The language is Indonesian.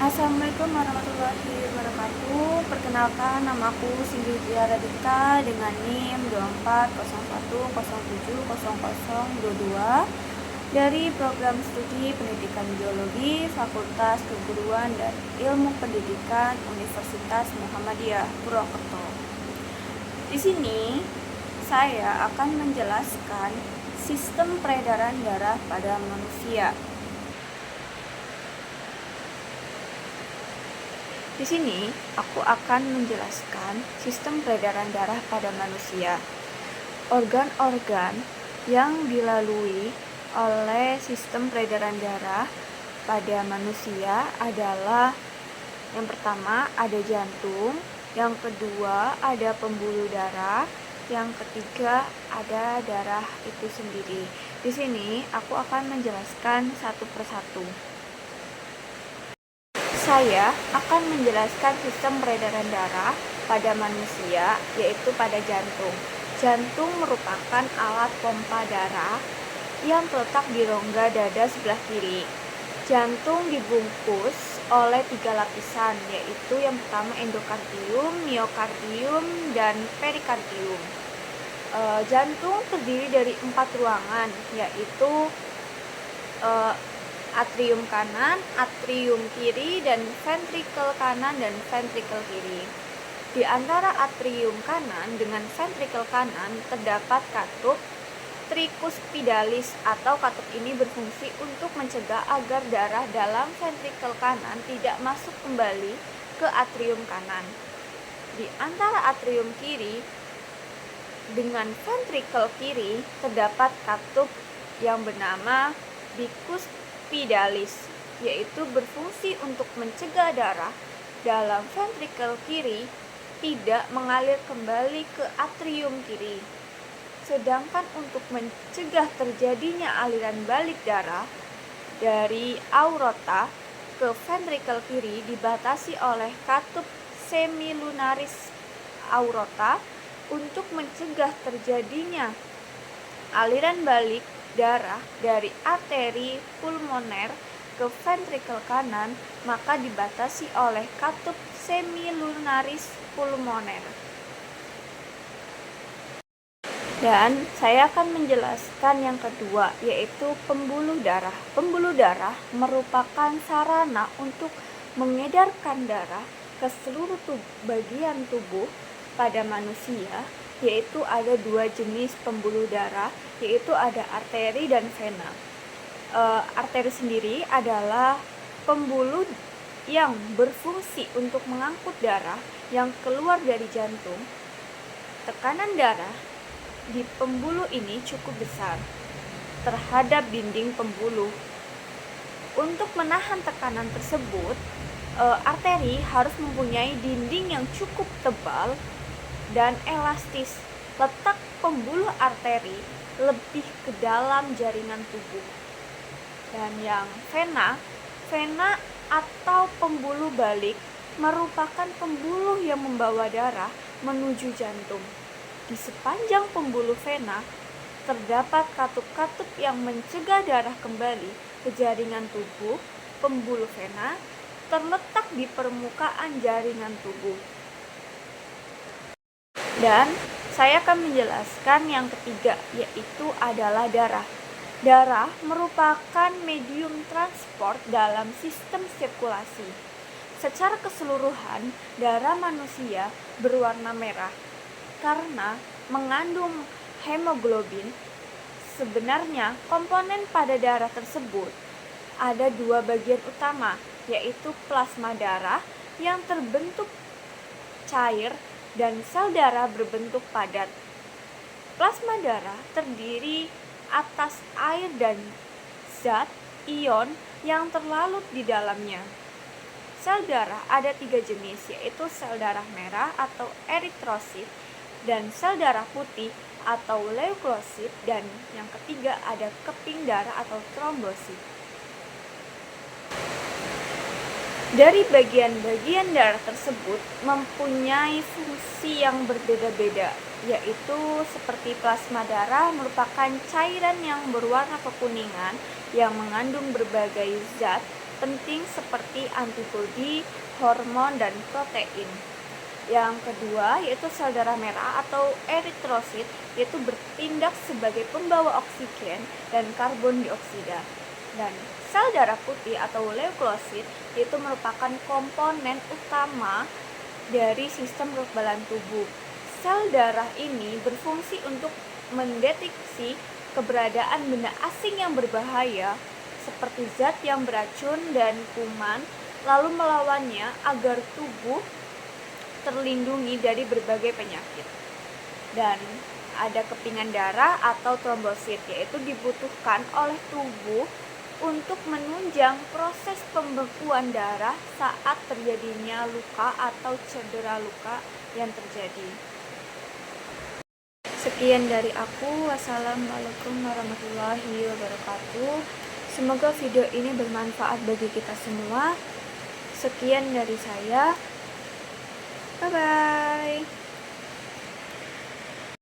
Assalamualaikum warahmatullahi wabarakatuh. Perkenalkan, nama aku Cindy Tiara Dita dengan NIM 2401070022 dari program studi Pendidikan Biologi Fakultas Keguruan dan Ilmu Pendidikan Universitas Muhammadiyah Purwokerto. Di sini saya akan menjelaskan sistem peredaran darah pada manusia. Di sini, aku akan menjelaskan sistem peredaran darah pada manusia. Organ-organ yang dilalui oleh sistem peredaran darah pada manusia adalah yang pertama ada jantung, yang kedua ada pembuluh darah, yang ketiga ada darah itu sendiri. Di sini aku akan menjelaskan satu persatu. Saya akan menjelaskan sistem peredaran darah pada manusia, yaitu pada jantung. Jantung merupakan alat pompa darah yang terletak di rongga dada sebelah kiri. Jantung dibungkus oleh 3 lapisan, yaitu yang pertama endokardium, miokardium, dan perikardium. Jantung terdiri dari 4 ruangan, yaitu atrium kanan, atrium kiri, dan ventrikel kanan dan ventrikel kiri. Di antara atrium kanan dengan ventrikel kanan terdapat katup tricuspidalis atau katup ini berfungsi untuk mencegah agar darah dalam ventrikel kanan tidak masuk kembali ke atrium kanan. Di antara atrium kiri dengan ventrikel kiri terdapat katup yang bernama bicuspidalis, yaitu berfungsi untuk mencegah darah dalam ventrikel kiri tidak mengalir kembali ke atrium kiri. Sedangkan untuk mencegah terjadinya aliran balik darah dari aorta ke ventrikel kiri dibatasi oleh katup semilunaris aorta untuk mencegah terjadinya aliran balik darah dari arteri pulmoner ke ventrikel kanan, maka dibatasi oleh katup semilunaris pulmoner. Dan saya akan menjelaskan yang kedua, yaitu pembuluh darah. Pembuluh darah merupakan sarana untuk mengedarkan darah ke seluruh bagian tubuh pada manusia, yaitu ada 2 jenis pembuluh darah, yaitu ada arteri dan vena. Arteri sendiri adalah pembuluh yang berfungsi untuk mengangkut darah yang keluar dari jantung. Tekanan darah di pembuluh ini cukup besar terhadap dinding pembuluh. Untuk menahan tekanan tersebut, arteri harus mempunyai dinding yang cukup tebal dan elastis. Letak pembuluh arteri lebih ke dalam jaringan tubuh. Dan yang vena atau pembuluh balik merupakan pembuluh yang membawa darah menuju jantung. Di sepanjang pembuluh vena terdapat katup-katup yang mencegah darah kembali ke jaringan tubuh. Pembuluh vena terletak di permukaan jaringan tubuh. Dan saya akan menjelaskan yang ketiga, yaitu adalah darah. Darah merupakan medium transport dalam sistem sirkulasi. Secara keseluruhan, darah manusia berwarna merah karena mengandung hemoglobin. Sebenarnya, komponen pada darah tersebut ada 2 bagian utama, yaitu plasma darah yang terbentuk cair dan sel darah berbentuk padat. Plasma darah terdiri atas air dan zat ion yang terlalut di dalamnya. Sel darah ada 3 jenis, yaitu sel darah merah atau eritrosit, dan sel darah putih atau leukosit, dan yang ketiga ada keping darah atau trombosit. Dari bagian-bagian darah tersebut mempunyai fungsi yang berbeda-beda, yaitu seperti plasma darah merupakan cairan yang berwarna kekuningan yang mengandung berbagai zat penting seperti antibodi, hormon, dan protein. Yang kedua yaitu sel darah merah atau eritrosit, yaitu bertindak sebagai pembawa oksigen dan karbon dioksida. Dan sel darah putih atau leukosit yaitu merupakan komponen utama dari sistem kekebalan tubuh. Sel darah ini berfungsi untuk mendeteksi keberadaan benda asing yang berbahaya seperti zat yang beracun dan kuman, lalu melawannya agar tubuh terlindungi dari berbagai penyakit. Dan ada kepingan darah atau trombosit, yaitu dibutuhkan oleh tubuh untuk menunjang proses pembekuan darah saat terjadinya luka atau cedera luka yang terjadi. Sekian dari aku. Wassalamualaikum warahmatullahi wabarakatuh. Semoga video ini bermanfaat bagi kita semua. Sekian dari saya. Bye-bye.